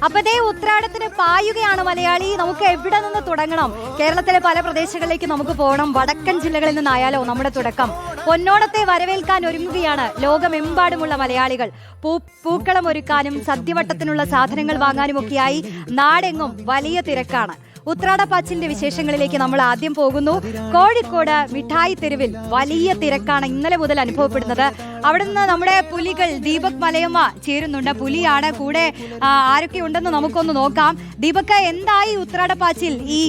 അപ്പതേ ഉത്രാടത്തിന് പായുകയാണ് മലയാളി. നമുക്ക് എവിടെ നിന്ന് തുടങ്ങണം? കേരളത്തിലെ പല പ്രദേശങ്ങളിലേക്ക് നമുക്ക് പോകണം. വടക്കൻ ജില്ലകളിൽ നിന്നായാലോ നമ്മുടെ തുടക്കം. പൊന്നോണത്തെ വരവേൽക്കാൻ ഒരുങ്ങുകയാണ് ലോകമെമ്പാടുമുള്ള മലയാളികൾ. പൂക്കളം ഒരുക്കാനും സദ്യവട്ടത്തിനുള്ള സാധനങ്ങൾ വാങ്ങാനുമൊക്കെയായി നാടെങ്ങും വലിയ തിരക്കാണ്. ഉത്രാടപ്പാച്ചിലിന്റെ വിശേഷങ്ങളിലേക്ക് നമ്മൾ ആദ്യം പോകുന്നു. കോഴിക്കോട് മിഠായി തെരുവിൽ വലിയ തിരക്കാണ് ഇന്നലെ മുതൽ അനുഭവപ്പെടുന്നത്. അവിടെ നിന്ന് നമ്മുടെ പുലികൾ ദീപക് മലയമ്മ ചേരുന്നുണ്ട്. പുലിയാണ് കൂടെ. ആരൊക്കെ ഉണ്ടെന്ന് നമുക്കൊന്ന് നോക്കാം. ദീപക്, എന്തായി ഉത്രാടപ്പാച്ചിൽ? ഈ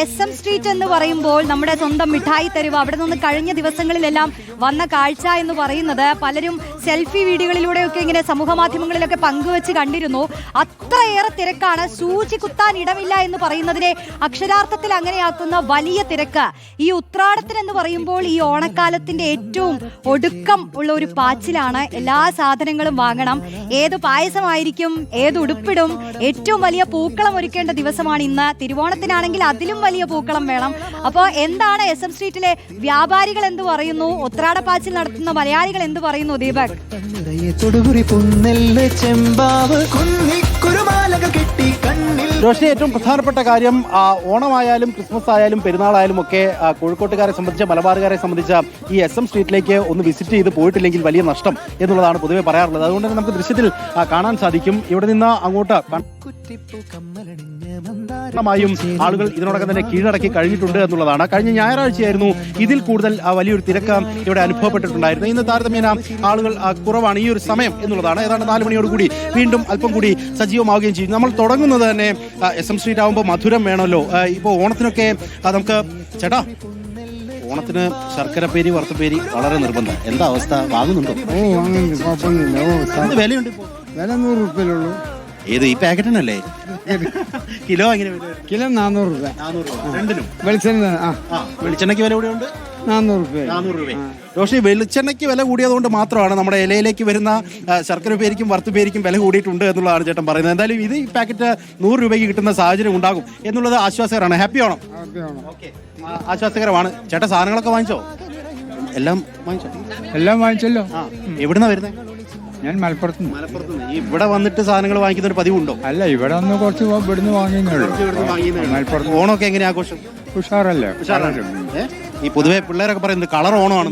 SM സ്ട്രീറ്റ് എന്ന് പറയുമ്പോൾ നമ്മുടെ സ്വന്തം മിഠായി തെരുവ്, അവിടെ നിന്ന് കഴിഞ്ഞ ദിവസങ്ങളിലെല്ലാം വന്ന കാഴ്ച എന്ന് പറയുന്നത് പലരും സെൽഫി വീഡിയോകളിലൂടെയൊക്കെ ഇങ്ങനെ സമൂഹ മാധ്യമങ്ങളിലൊക്കെ പങ്കുവെച്ച് കണ്ടിരുന്നു. അത്രയേറെ തിരക്കാണ്. സൂചി കുത്താൻ ഇടമില്ല എന്ന് പറയുന്നതിനെ അക്ഷരാർത്ഥത്തിൽ അങ്ങനെയാക്കുന്ന വലിയ തിരക്ക്. ഈ ഉത്രാടത്തിന് എന്ന് പറയുമ്പോൾ ഈ ഓണക്കാലത്തിന്റെ ഏറ്റവും ഒടുക്കം ഉള്ള ഒരു പാച്ചിലാണ്. എല്ലാ സാധനങ്ങളും വാങ്ങണം. ഏത് പായസമായിരിക്കും, ഏത് ഉടുപ്പിടും, ഏറ്റവും വലിയ പൂക്കളം ഒരുക്കേണ്ട ദിവസമാണ് ഇന്ന്. തിരുവോണത്തിനാണെങ്കിൽ അതിലും വലിയ പൂക്കളം വേണം. അപ്പോൾ എന്താണ് SM സ്ട്രീറ്റിലെ വ്യാപാരികൾ എന്ത് പറയുന്നു, ഉത്രാടപ്പാച്ചിൽ നടത്തുന്ന മലയാളികൾ എന്ത് പറയുന്നു? ദീപക്, റോഷ്നി, ഏറ്റവും പ്രധാനപ്പെട്ട കാര്യം ഓണമായാലും ക്രിസ്മസ് ആയാലും പെരുന്നാളായാലും ഒക്കെ കോഴിക്കോട്ടുകാരെ സംബന്ധിച്ച, മലബാറുകാരെ സംബന്ധിച്ച ഈ SM സ്ട്രീറ്റിലേക്ക് ഒന്ന് വിസിറ്റ് ചെയ്ത് പോയിട്ടില്ലെങ്കിൽ വലിയ നഷ്ടം എന്നുള്ളതാണ് പൊതുവെ പറയാറുള്ളത്. അതുകൊണ്ട് തന്നെ നമുക്ക് ദൃശ്യത്തിൽ കാണാൻ സാധിക്കും. ഇവിടെ നിന്ന് അങ്ങോട്ട് യും ആളുകൾ ഇതിനോടൊപ്പം തന്നെ കീഴടക്കി കഴിഞ്ഞിട്ടുണ്ട് എന്നുള്ളതാണ്. കഴിഞ്ഞ ഞായറാഴ്ചയായിരുന്നു ഇതിൽ കൂടുതൽ വലിയൊരു തിരക്ക് ഇവിടെ അനുഭവപ്പെട്ടിട്ടുണ്ടായിരുന്നു. ഇന്ന് താരതമ്യേന ആളുകൾ കുറവാണ് ഈ ഒരു സമയം എന്നുള്ളതാണ്. ഏതാണ്ട് 4 മണിയോടുകൂടി വീണ്ടും അല്പം കൂടി സജീവമാവുകയും ചെയ്യും. നമ്മൾ തുടങ്ങുന്നത് തന്നെ SM സ്ട്രീറ്റ് ആകുമ്പോൾ മധുരം വേണമല്ലോ. ഇപ്പോൾ ഓണത്തിനൊക്കെ നമുക്ക് ചേട്ടാ, ഓണത്തിന് ശർക്കരപ്പേരി വറുത്തപ്പേരി വളരെ നിർബന്ധം. എന്താ അവസ്ഥ? വാങ്ങുന്നുണ്ടോ? വിലയുണ്ട് ഇപ്പോൾ? വില 100 രൂപയിലുള്ളൂ. ഏത് ഈ പാക്കറ്റിനല്ലേ? കിലോ എങ്ങനെ? കിലോ 400 രൂപ. 400 രൂപ രണ്ടിനും. വെളിച്ചെണ്ണയ്ക്ക് വില കൂടിയുണ്ട് 400 രൂപ. പക്ഷേ വെളിച്ചെണ്ണയ്ക്ക് വില കൂടിയതുകൊണ്ട് മാത്രമാണ് നമ്മുടെ ഇലയിലേക്ക് വരുന്ന ശർക്കര പേരിക്കും വറുത്തുപേരിക്കും വില കൂടിയിട്ടുണ്ട് എന്നുള്ളതാണ് ചേട്ടൻ പറയുന്നത്. എന്തായാലും ഇത് ഈ പാക്കറ്റ് 100 രൂപയ്ക്ക് കിട്ടുന്ന സാഹചര്യം ഉണ്ടാകും എന്നുള്ളത് ആശ്വാസകരമാണ്. ഹാപ്പി ആണോ? ആശ്വാസകരമാണ്. ചേട്ടാ, സാധനങ്ങളൊക്കെ വാങ്ങിച്ചോ? എല്ലാം വാങ്ങിച്ചല്ലോ. എവിടുന്നാ വരുന്നത്? ഞാൻ മലപ്പുറത്ത്. ഇവിടെ വന്നിട്ട് സാധനങ്ങൾ വാങ്ങിക്കുന്ന ഒരു പതിവുണ്ടോ? അല്ല, ഇവിടെ ഒന്ന് കുറച്ച് ഇവിടുന്ന് വാങ്ങിയുള്ളൂ. മലപ്പുറത്ത് ഓണമൊക്കെ എങ്ങനെയാ ആഘോഷം? ഉഷാറല്ലേ? ഈ പൊതുവെ പിള്ളേരൊക്കെ പറയുന്നത് കളർ ഓണമാണ്.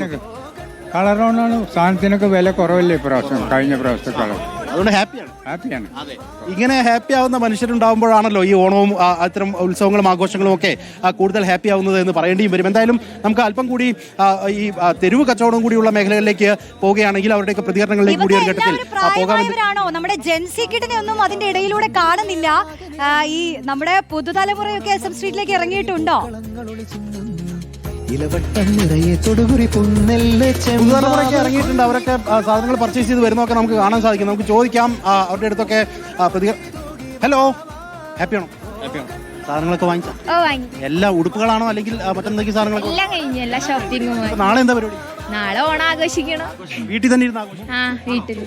കളർ ഓണാണ്. സാധനത്തിനൊക്കെ വില കുറവല്ലേ ഇപ്രാവശ്യം, കഴിഞ്ഞ പ്രാവശ്യത്തെ കളർ. അതുകൊണ്ട് ഹാപ്പിയാണ്. അതെ, ഇങ്ങനെ ഹാപ്പി ആവുന്ന മനുഷ്യരുണ്ടാവുമ്പോഴാണല്ലോ ഈ ഓണവും അത്തരം ഉത്സവങ്ങളും ആഘോഷങ്ങളും ഒക്കെ കൂടുതൽ ഹാപ്പി ആവുന്നത് എന്ന് പറയേണ്ടിയും വരും. എന്തായാലും നമുക്ക് അല്പം കൂടി ഈ തെരുവ് കച്ചവടം കൂടിയുള്ള മേഖലകളിലേക്ക് പോവുകയാണെങ്കിൽ അവരുടെയൊക്കെ പ്രതികരണങ്ങളിലേക്ക് കൂടി ഒരു ഘട്ടത്തിൽ പോകാനാണോ? നമ്മുടെ ജെൻസി കിഡിനെ ഒന്നും അതിന്റെ ഇടയിലൂടെ കാണുന്നില്ല. ഈ നമ്മുടെ പുതുതലമുറയൊക്കെ SM സ്ട്രീറ്റിലേക്ക് ഇറങ്ങിയിട്ടുണ്ടോ? പുതുതലമുറയ്ക്ക് ഇറങ്ങിയിട്ടുണ്ട്. അവരൊക്കെ സാധനങ്ങൾ പർച്ചേസ് ചെയ്ത് വരുന്നതൊക്കെ നമുക്ക് കാണാൻ സാധിക്കും. നമുക്ക് ചോദിക്കാം അവരുടെ അടുത്തൊക്കെ ഹലോ, ഹാപ്പിയാണോ? സാധനങ്ങളൊക്കെ വാങ്ങിച്ചോ? എല്ലാ ഉടുപ്പുകളാണോ അല്ലെങ്കിൽ മറ്റെന്തൊക്കെ സാധനങ്ങളൊക്കെ? നാളെ എന്താ പരിപാടി? നാളെ ഓണം ആഘോഷിക്കണം. വീട്ടിൽ തന്നെ ഇരുന്ന് ആഘോഷിക്കും? വീട്ടില്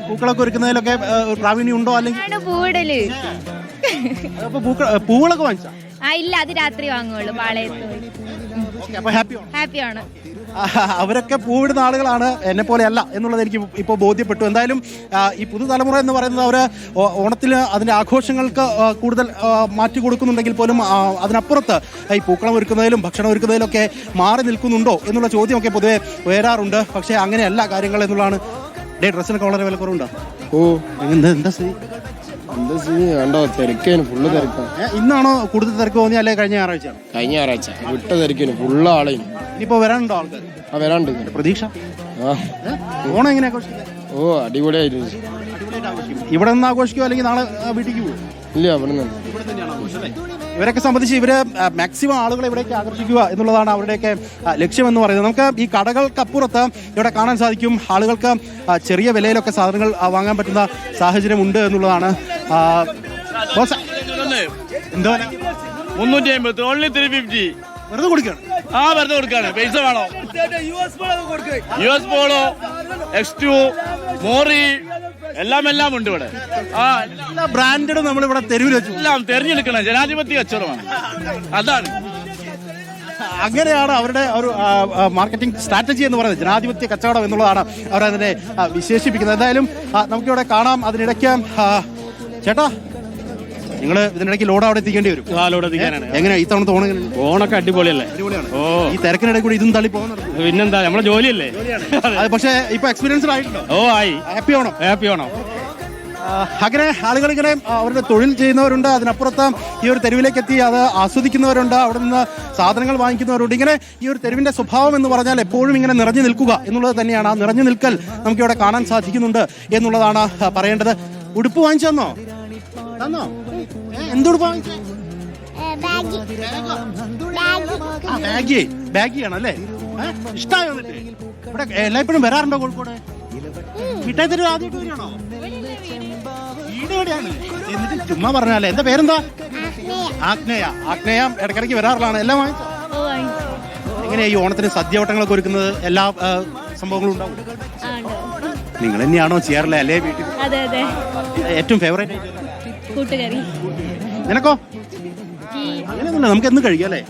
പൂക്കളൊക്കെ ഒരുക്കുന്നതിലൊക്കെ പ്രാവീണ്യം ഉണ്ടോ? അല്ലെങ്കിൽ പൂവിടല്? പൂവുകളൊക്കെ വാങ്ങിച്ചാ? ഇല്ല, അത് രാത്രി വാങ്ങുള്ളൂ. പാളയത്ത്. ഹാപ്പിയാണ്. അവരൊക്കെ പൂവിടുന്ന ആളുകളാണ്, എന്നെ പോലെ അല്ല എന്നുള്ളത് എനിക്ക് ഇപ്പോൾ ബോധ്യപ്പെട്ടു. എന്തായാലും ഈ പുതുതലമുറ എന്ന് പറയുന്നത് അവർ ഓണത്തിന് അതിൻ്റെ ആഘോഷങ്ങൾക്ക് കൂടുതൽ മാറ്റി കൊടുക്കുന്നുണ്ടെങ്കിൽ പോലും അതിനപ്പുറത്ത് ഈ പൂക്കളം ഒരുക്കുന്നതിലും ഭക്ഷണം ഒരുക്കുന്നതിലൊക്കെ മാറി നിൽക്കുന്നുണ്ടോ എന്നുള്ള ചോദ്യമൊക്കെ പൊതുവെ ഉയരാറുണ്ട്. പക്ഷേ അങ്ങനെയല്ല കാര്യങ്ങൾ എന്നുള്ളതാണ്. ഡ്രസ്സിനൊക്കെ വളരെ വില കുറവുണ്ടോ? എന്താ സ്ഥിതി? ഫുള്ള് തിരക്കാണ്. ഇന്നാണോ കൂടുതൽ തിരക്ക് തോന്നിയ അല്ലെ കഴിഞ്ഞ ഞായറാഴ്ച? കഴിഞ്ഞ ഞായറാഴ്ച വിട്ട തിരക്കിന് ഫുള്ള് ആളെ. ഇനിയിപ്പോ വരാനുണ്ടോ ആൾക്കാർ? വരാണ്ട്. പ്രതീക്ഷ ഓണം എങ്ങനെ ആഘോഷിക്കുന്നത്? അടിപൊളിയായിട്ട്. ഇവിടെ നിന്ന് ആഘോഷിക്കുമോ അല്ലെങ്കിൽ നാളെ വീട്ടിലേക്ക് പോകും? ഇല്ല, ഇവിടെ നിന്ന്. ഇവരൊക്കെ സംബന്ധിച്ച് ഇവര് മാക്സിമം ആളുകളെ ഇവിടേക്ക് ആകർഷിക്കുക എന്നുള്ളതാണ് അവരുടെയൊക്കെ ലക്ഷ്യമെന്ന് പറയുന്നത്. നമുക്ക് ഈ കടകൾക്കപ്പുറത്ത് ഇവിടെ കാണാൻ സാധിക്കും ആളുകൾക്ക് ചെറിയ വിലയിലൊക്കെ സാധനങ്ങൾ വാങ്ങാൻ പറ്റുന്ന സാഹചര്യം ഉണ്ട് എന്നുള്ളതാണ്. എന്തോ 350, ഓൺലി 350. വെറുതെ കൊടുക്കുകയാണ്. വെറുതെ കൊടുക്കാണ്. പൈസ വേണോ? US പോളോ, X2, മോറി എല്ലാം ഉണ്ട് ഇവിടെ. എല്ലാ ബ്രാൻഡും നമ്മളിവിടെ തെരുവിൽ വെച്ചു എല്ലാം തെരഞ്ഞെടുക്കണം. ജനാധിപത്യ കച്ചവടമാണ്. അതാണ് അങ്ങനെയാണ് അവരുടെ ഒരു മാർക്കറ്റിംഗ് സ്ട്രാറ്റജി എന്ന് പറയുന്നത്. ജനാധിപത്യ കച്ചവടം എന്നുള്ളതാണ് അവരതിനെ വിശേഷിപ്പിക്കുന്നത്. എന്തായാലും നമുക്കിവിടെ കാണാം. അതിനിടയ്ക്ക് ചേട്ടാ, നിങ്ങൾ ഇതിനിടയ്ക്ക് ലോഡ് അവിടെ എത്തിക്കേണ്ടി വരും. കാലോടെ എത്തിക്കാനാണ്. എങ്ങനെയാ ഈ തവണ ഓണം എങ്ങനെ? ഓണൊക്കെ അടിപൊളിയല്ലേ? അടിപൊളിയാണ്. ഓ, ഈ തിരക്കിനിടയിൽ കൂടി ഇതും തള്ളി പോകുന്നത് പിന്നെന്താ, നമ്മളെ ജോലിയല്ലേ. പക്ഷേ ഇപ്പൊ എക്സ്പീരിയൻസ്ഡ് ആയിട്ടുണ്ടോ? ഓ, ആയി. ഹാപ്പി ആണോ? ഹാപ്പി ആണോ? അങ്ങനെ ആളുകൾ ഇങ്ങനെ അവരുടെ തൊഴിൽ ചെയ്യുന്നവരുണ്ട്, അതിനപ്പുറത്ത് ഈ ഒരു തെരുവിലേക്ക് എത്തി അത് ആസ്വദിക്കുന്നവരുണ്ട്, അവിടെ നിന്ന് സാധനങ്ങൾ വാങ്ങിക്കുന്നവരുണ്ട്. ഇങ്ങനെ ഈ ഒരു തെരുവിന്റെ സ്വഭാവം എന്ന് പറഞ്ഞാൽ എപ്പോഴും ഇങ്ങനെ നിറഞ്ഞു നിൽക്കുക എന്നുള്ളത് തന്നെയാണ്. ആ നിറഞ്ഞു നിൽക്കൽ നമുക്ക് ഇവിടെ കാണാൻ സാധിക്കുന്നുണ്ട് എന്നുള്ളതാണ് പറയേണ്ടത്. ഉടുപ്പ് വാങ്ങിച്ചു തന്നോ? എന്തുടുപ്പ് വാങ്ങിച്ചു? ബാഗിയാണ് അല്ലേ? ഇഷ്ടമായോ? എന്നിട്ട് ഇവിടെ എല്ലായ്പ്പോഴും വരാറുണ്ടോ കോഴിക്കോട്? മിഠായി തെരുവ് ആദ്യമായിട്ട് വരികയാണോ? വീട് എവിടെയാണ്? എന്നിട്ട് ചുമ്മാ പറഞ്ഞാലേ. എന്താ പേരെന്താ? ആഗ്നേയ. ആഗ്നേയ ഇടയ്ക്കിടയ്ക്ക് വരാറുള്ളതാണ്. എല്ലാം വാങ്ങിച്ചോ? എങ്ങനെയാ ഈ ഓണത്തിന് സദ്യവട്ടങ്ങളൊക്കെ ഒരുക്കുന്നത്? എല്ലാ സംഭവങ്ങളും ഉണ്ടാവും? നിങ്ങൾ തന്നെയാണോ ചെയ്യാറില്ല അല്ലേ വീട്ടിൽ? അതെ അതെ. ഏറ്റവും ഫേവറേറ്റ് കൂട്ടുകറി. നിനക്കോ? അങ്ങനെയൊന്നുമില്ല, നമുക്ക് എന്ന് കഴിക്കാം അല്ലേ?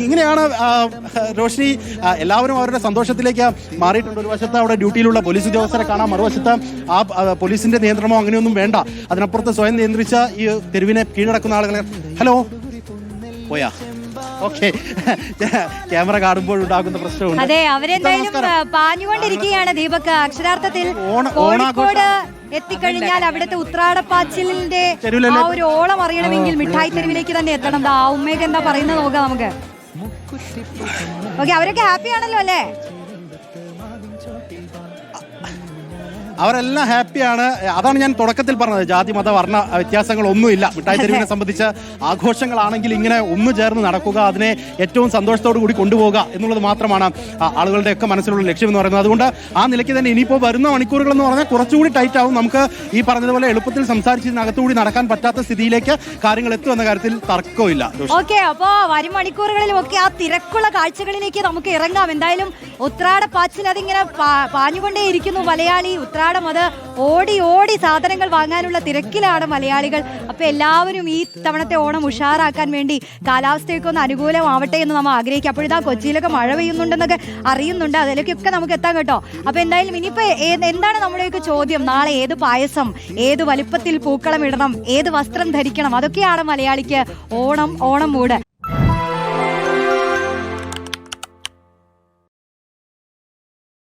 ഇങ്ങനെയാണ് റോഷ്നി. എല്ലാവരും അവരുടെ സന്തോഷത്തിലേക്ക് മാറിയിട്ടുണ്ട്. ഒരു വശത്ത് അവിടെ ഡ്യൂട്ടിയിലുള്ള പോലീസ് ഉദ്യോഗസ്ഥരെ കാണാം, മറുവശത്ത് ആ പോലീസിന്റെ നിയന്ത്രണമോ അങ്ങനെയൊന്നും വേണ്ട, അതിനപ്പുറത്ത് സ്വയം നിയന്ത്രിച്ച ഈ തെരുവിനെ കീഴടക്കുന്ന ആളുകളെ. ഹലോ, പോയാ? ഓക്കെ, ക്യാമറ കാണുമ്പോൾ ഉണ്ടാകുന്ന പ്രശ്നമുണ്ട്. അതെ, അവരെന്തായാലും പാഞ്ഞുകൊണ്ടിരിക്കുകയാണ് ദീപക്. അക്ഷരാർത്ഥത്തിൽ കോഴിക്കോട് എത്തിക്കഴിഞ്ഞാൽ അവിടുത്തെ ഉത്രാടപ്പാച്ചിലിന്റെ ആ ഒരു ഓളം അറിയണമെങ്കിൽ മിഠായി തെരുവിലേക്ക് തന്നെ എത്തണം. ആ ഉമ്മയൊക്കെ എന്താ പറയുന്നത് നോക്കാം നമുക്ക്. ഓക്കെ, അവരൊക്കെ ഹാപ്പി ആണല്ലോ അല്ലേ? അവരെല്ലാം ഹാപ്പിയാണ്. അതാണ് ഞാൻ തുടക്കത്തിൽ പറഞ്ഞത്, ജാതി മത വർണ്ണ വ്യത്യാസങ്ങളൊന്നുമില്ല. മിഠായി തെരുവിനെ സംബന്ധിച്ച് ആഘോഷങ്ങളാണെങ്കിൽ ഇങ്ങനെ ഒന്നു ചേർന്ന് നടക്കുക, അതിനെ ഏറ്റവും സന്തോഷത്തോടു കൂടി കൊണ്ടുപോകുക എന്നുള്ളത് മാത്രമാണ് ആളുകളുടെയൊക്കെ മനസ്സിലുള്ള ലക്ഷ്യം എന്ന് പറയുന്നത്. അതുകൊണ്ട് ആ നിലയ്ക്ക് തന്നെ ഇനിയിപ്പോൾ വരുന്ന മണിക്കൂറുകൾ എന്ന് പറഞ്ഞാൽ കുറച്ചുകൂടി ടൈറ്റ് ആവും. നമുക്ക് ഈ പറഞ്ഞതുപോലെ എളുപ്പത്തിൽ സംസാരിച്ചതിനകത്തുകൂടി നടക്കാൻ പറ്റാത്ത സ്ഥിതിയിലേക്ക് കാര്യങ്ങൾ എത്തുമെന്ന കാര്യത്തിൽ തർക്കമില്ല. ഓക്കെ, അപ്പോ വരും മണിക്കൂറുകളിലും ഒക്കെ ആ തിരക്കുള്ള കാഴ്ചകളിലേക്ക് നമുക്ക് ഇറങ്ങാം. എന്തായാലും ഉത്രാടപ്പാച്ചിൽ അതിങ്ങനെ പാഞ്ഞുകൊണ്ടേയിരിക്കുന്നു. മലയാളി ഉത്രാടം അത് ഓടി ഓടി സാധനങ്ങൾ വാങ്ങാനുള്ള തിരക്കിലാണ് മലയാളികൾ. അപ്പൊ എല്ലാവരും ഈ തവണത്തെ ഓണം ഉഷാറാക്കാൻ വേണ്ടി കാലാവസ്ഥയൊക്കെ ഒന്ന് അനുകൂലമാവട്ടെ എന്ന് നമ്മൾ ആഗ്രഹിക്കും. അപ്പോഴിതാ കൊച്ചിയിലൊക്കെ മഴ പെയ്യുന്നുണ്ടെന്നൊക്കെ അറിയുന്നുണ്ട്, അതിലേക്കൊക്കെ നമുക്ക് എത്താൻ കേട്ടോ. അപ്പൊ എന്തായാലും ഇനിയിപ്പോ എന്താണ് നമ്മുടെയൊക്കെ ചോദ്യം? നാളെ ഏത് പായസം, ഏത് വലുപ്പത്തിൽ പൂക്കളം ഇടണം, ഏത് വസ്ത്രം ധരിക്കണം, അതൊക്കെയാണ് മലയാളിക്ക് ഓണം മൂട്.